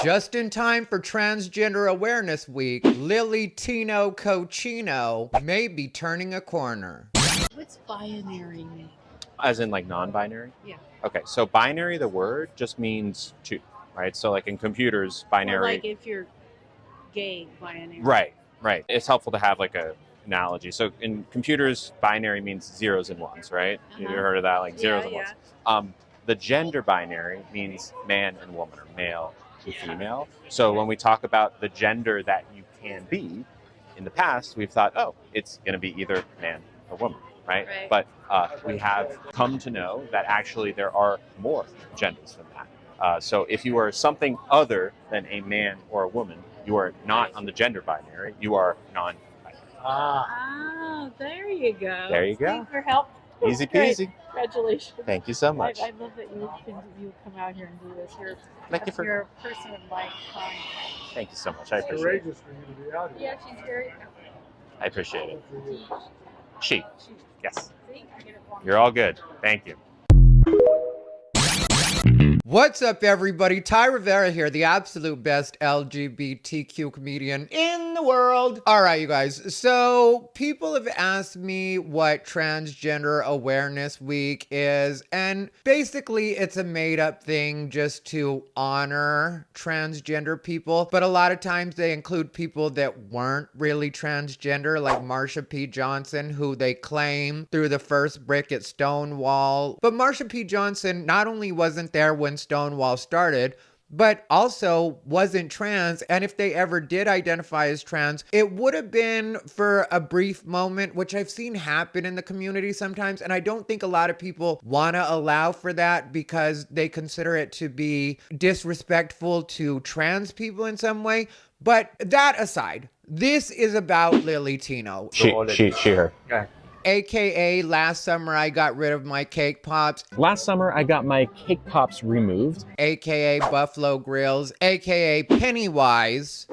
Just in time for Transgender Awareness Week, LilyTino Cochino may be turning a corner. What's binary mean? As in like non-binary? Yeah. Okay, so binary, the word, just means two, right? So like in computers, binary. Or like if you're gay, binary. Right. It's helpful to have like a analogy. So in computers, binary means zeros and ones, right? You've heard of that, like zeros and ones. The gender binary means man and woman, or male and female. So when we talk about the gender that you can be, in the past, we've thought, oh, it's going to be either man or woman, right? But we have come to know that actually there are more genders than that. So if you are something other than a man or a woman, you are not on the gender binary, you are non-binary. Ah, there you go. There you go. Thanks for help. Easy peasy. Congratulations. Thank you so much. I love that you come out here and do this. You're a person of my kind. Thank you so much. I appreciate it. Courageous for you to be out here. Yeah, she's very. I appreciate it. She. Yes. See, I get it wrong. You're all good. Thank you. What's up, everybody? Ty Rivera here, the absolute best LGBTQ comedian in the world. All right, you guys. So people have asked me what Transgender Awareness Week is, and basically it's a made-up thing just to honor transgender people. But a lot of times they include people that weren't really transgender, like Marsha P. Johnson, who they claim threw the first brick at Stonewall. But Marsha P. Johnson not only wasn't there when Stonewall started, but also wasn't trans. And if they ever did identify as trans, it would have been for a brief moment, which I've seen happen in the community sometimes. And I don't think a lot of people want to allow for that because they consider it to be disrespectful to trans people in some way. But that aside, this is about LilyTino. She, her. Okay. AKA last summer I got rid of my cake pops. Last summer, I got my cake pops removed. AKA Buffalo Grills. AKA Pennywise.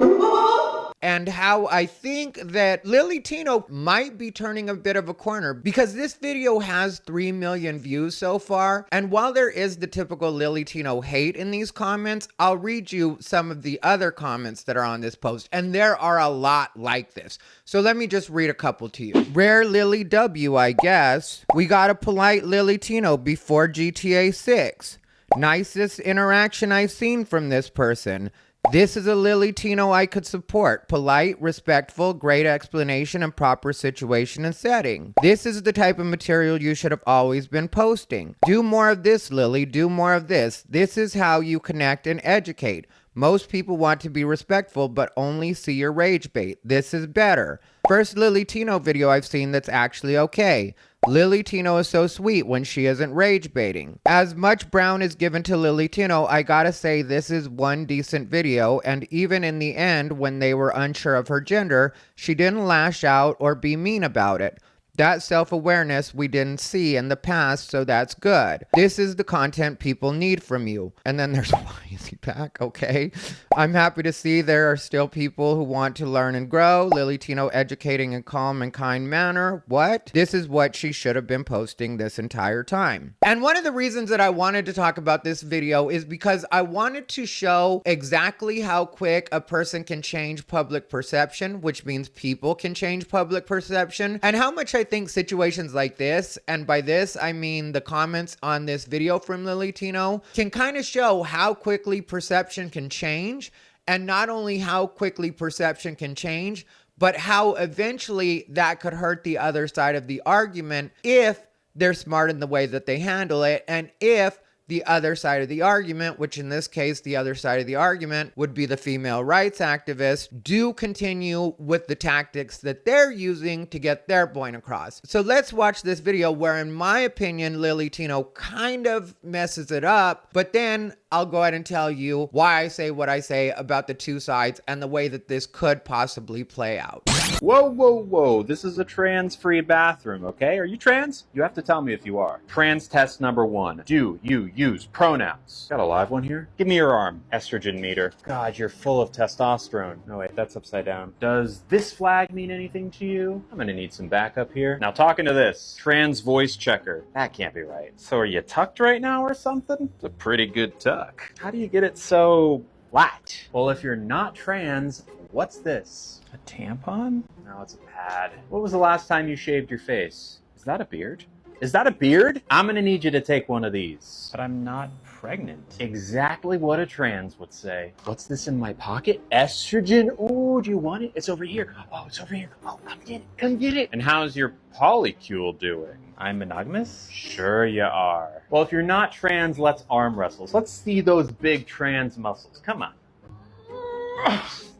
And how I think that LilyTino might be turning a bit of a corner because this video has 3 million views so far. And while there is the typical LilyTino hate in these comments, I'll read you some of the other comments that are on this post. And there are a lot like this. So let me just read a couple to you. Rare Lily W, I guess. We got a polite LilyTino before GTA 6. Nicest interaction I've seen from this person. This is a LilyTino I could support. Polite, respectful, great explanation, and proper situation and setting. This is the type of material you should have always been posting. Do more of this, Lily. Do more of this. This is how you connect and educate. Most people want to be respectful, but only see your rage bait. This is better. First LilyTino video I've seen that's actually okay. LilyTino is so sweet when she isn't rage baiting. As much brown is given to LilyTino, I gotta say this is one decent video, and even in the end when they were unsure of her gender, she didn't lash out or be mean about it. That self-awareness we didn't see in the past, so that's good. This is the content people need from you. And then there's, why is he back? Okay. I'm happy to see there are still people who want to learn and grow. LilyTino educating in calm and kind manner. What? This is what she should have been posting this entire time. And one of the reasons that I wanted to talk about this video is because I wanted to show exactly how quick a person can change public perception, which means people can change public perception, and how much I think situations like this, and by this I mean the comments on this video from LilyTino, can kind of show how quickly perception can change, and not only how quickly perception can change, but how eventually that could hurt the other side of the argument if they're smart in the way that they handle it, and if the other side of the argument, which in this case, the other side of the argument would be the female rights activists, do continue with the tactics that they're using to get their point across. So let's watch this video where, in my opinion, LilyTino kind of messes it up, but then I'll go ahead and tell you why I say what I say about the two sides and the way that this could possibly play out. Whoa. This is a trans-free bathroom, okay? Are you trans? You have to tell me if you are. Trans test number 1. Do you use pronouns? Got a live one here? Give me your arm. Estrogen meter. God, you're full of testosterone. No, wait, that's upside down. Does this flag mean anything to you? I'm gonna need some backup here. Now, talking to this. Trans voice checker. That can't be right. So are you tucked right now or something? It's a pretty good tuck. How do you get it so What? Well, if you're not trans, what's this? A tampon? No, it's a pad. What was the last time you shaved your face? Is that a beard? Is that a beard? I'm gonna need you to take one of these. But I'm not pregnant. Exactly what a trans would say. What's this in my pocket? Estrogen? Ooh, do you want it? It's over here. Oh, it's over here. Oh, come get it. Come get it. And how's your polycule doing? I'm monogamous? Sure you are. Well, if you're not trans, let's arm wrestle. Let's see those big trans muscles. Come on.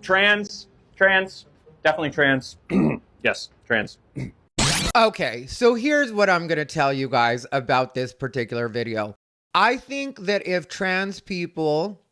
Trans, definitely trans. Yes, trans. Okay, so here's what I'm going to tell you guys about this particular video. I think that if trans people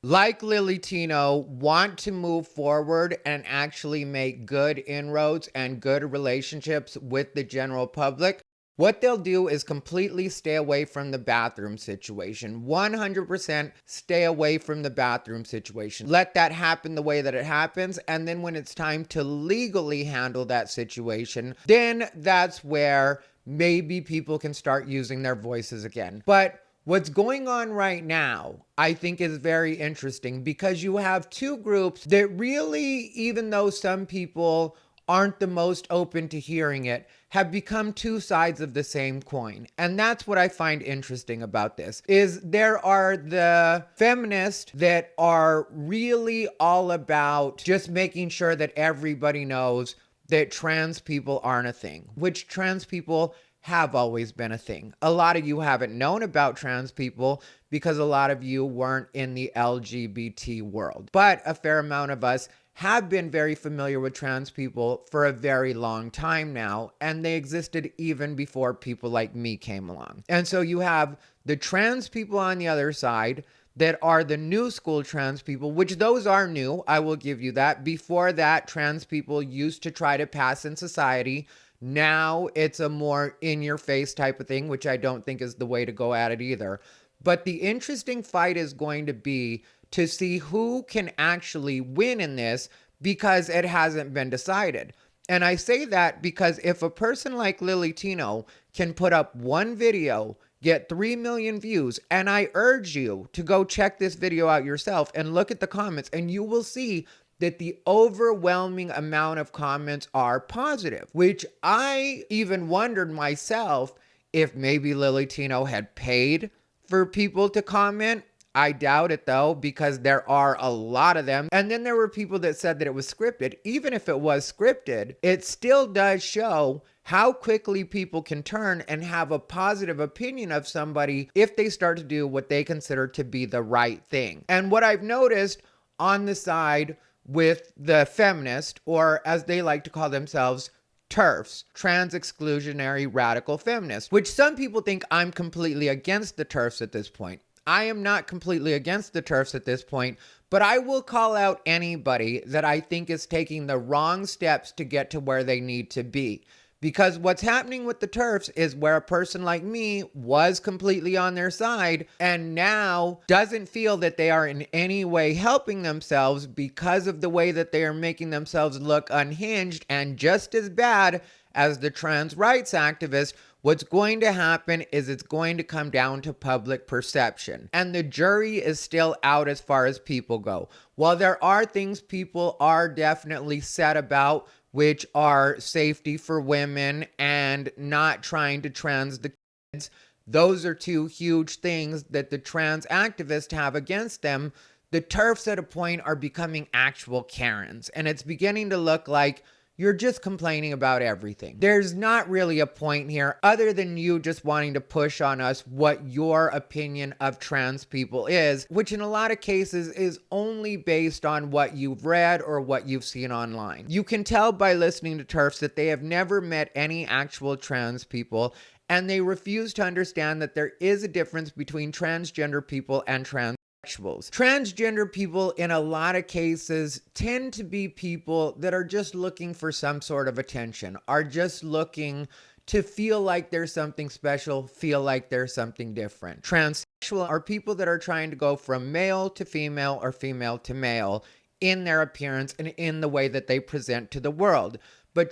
like LilyTino want to move forward and actually make good inroads and good relationships with the general public, what they'll do is completely stay away from the bathroom situation. 100% stay away from the bathroom situation. Let that happen the way that it happens. And then when it's time to legally handle that situation, then that's where maybe people can start using their voices again. But what's going on right now, I think, is very interesting because you have two groups that really, even though some people aren't the most open to hearing it, have become two sides of the same coin. And that's what I find interesting about this, is there are the feminists that are really all about just making sure that everybody knows that trans people aren't a thing, which trans people have always been a thing. A lot of you haven't known about trans people because a lot of you weren't in the LGBT world. But a fair amount of us have been very familiar with trans people for a very long time now, and they existed even before people like me came along. And so you have the trans people on the other side that are the new school trans people, which those are new, I will give you that. Before that, trans people used to try to pass in society. Now it's a more in-your-face type of thing, which I don't think is the way to go at it either. But the interesting fight is going to be to see who can actually win in this, because it hasn't been decided. And I say that because if a person like LilyTino can put up one video, get 3 million views, and I urge you to go check this video out yourself and look at the comments, and you will see that the overwhelming amount of comments are positive, which I even wondered myself if maybe LilyTino had paid for people to comment. I doubt it though, because there are a lot of them. And then there were people that said that it was scripted. Even if it was scripted, it still does show how quickly people can turn and have a positive opinion of somebody if they start to do what they consider to be the right thing. And what I've noticed on the side with the feminist, or as they like to call themselves, TERFs, trans exclusionary radical feminists, which some people think I'm completely against the TERFs at this point. I am not completely against the TERFs at this point, but I will call out anybody that I think is taking the wrong steps to get to where they need to be. Because what's happening with the TERFs is where a person like me was completely on their side and now doesn't feel that they are in any way helping themselves because of the way that they are making themselves look unhinged and just as bad as the trans rights activists. What's going to happen is it's going to come down to public perception. And the jury is still out as far as people go. While there are things people are definitely sad about, which are safety for women and not trying to trans the kids, those are two huge things that the trans activists have against them. The TERFs at a point are becoming actual Karens. And it's beginning to look like you're just complaining about everything. There's not really a point here other than you just wanting to push on us what your opinion of trans people is, which in a lot of cases is only based on what you've read or what you've seen online. You can tell by listening to TERFs that they have never met any actual trans people, and they refuse to understand that there is a difference between transgender people and transsexuals. Transgender people in a lot of cases tend to be people that are just looking for some sort of attention, are just looking to feel like there's something special, feel like there's something different. Transsexual are people that are trying to go from male to female or female to male in their appearance and in the way that they present to the world. But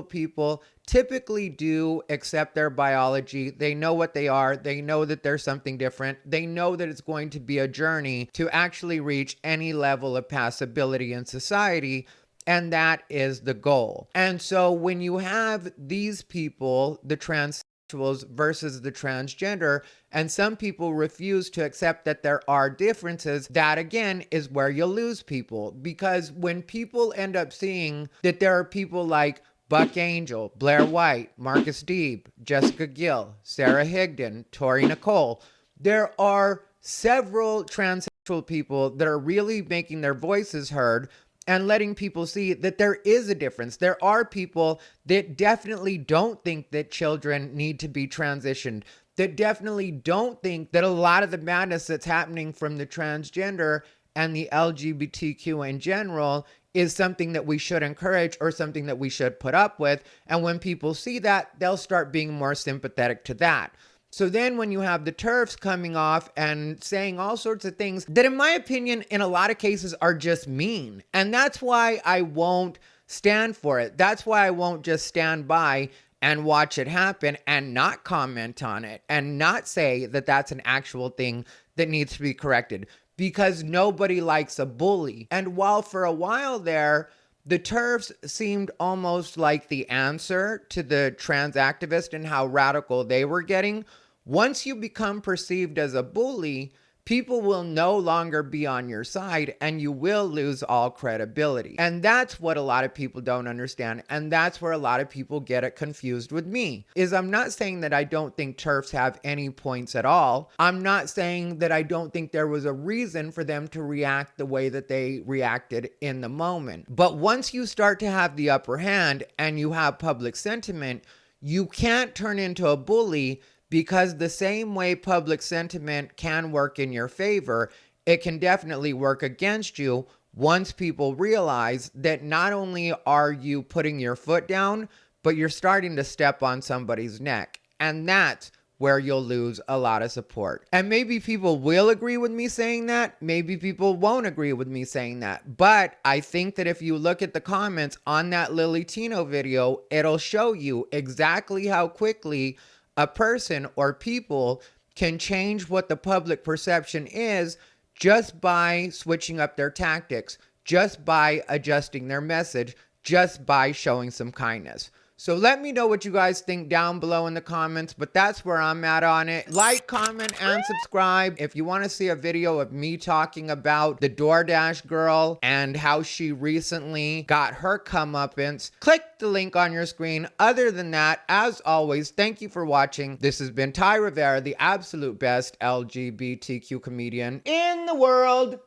people typically do accept their biology. They know what they are. They know that there's something different. They know that it's going to be a journey to actually reach any level of passability in society. And that is the goal. And so when you have these people, the transsexuals versus the transgender, and some people refuse to accept that there are differences, that again is where you lose people. Because when people end up seeing that there are people like Buck Angel, Blair White, Marcus Deeb, Jessica Gill, Sarah Higdon, Tori Nicole, there are several transsexual people that are really making their voices heard and letting people see that there is a difference. There are people that definitely don't think that children need to be transitioned, that definitely don't think that a lot of the madness that's happening from the transgender and the LGBTQ in general is something that we should encourage or something that we should put up with. And when people see that, they'll start being more sympathetic to that. So then when you have the TERFs coming off and saying all sorts of things that, in my opinion, in a lot of cases are just mean. And that's why I won't stand for it. That's why I won't just stand by and watch it happen and not comment on it and not say that that's an actual thing that needs to be corrected, because nobody likes a bully. And while for a while there, the TERFs seemed almost like the answer to the trans activist and how radical they were getting, once you become perceived as a bully, people will no longer be on your side and you will lose all credibility. And that's what a lot of people don't understand. And that's where a lot of people get it confused with me. I'm not saying that I don't think TERFs have any points at all. I'm not saying that I don't think there was a reason for them to react the way that they reacted in the moment. But once you start to have the upper hand and you have public sentiment, you can't turn into a bully, because the same way public sentiment can work in your favor, it can definitely work against you once people realize that not only are you putting your foot down, but you're starting to step on somebody's neck. And that's where you'll lose a lot of support. And maybe people will agree with me saying that. Maybe people won't agree with me saying that. But I think that if you look at the comments on that LilyTino video, it'll show you exactly how quickly a person or people can change what the public perception is just by switching up their tactics, just by adjusting their message, just by showing some kindness. So let me know what you guys think down below in the comments, but that's where I'm at on it. Like, comment, and subscribe. If you want to see a video of me talking about the DoorDash girl and how she recently got her comeuppance, click the link on your screen. Other than that, as always, thank you for watching. This has been Ty Rivera, the absolute best LGBTQ comedian in the world.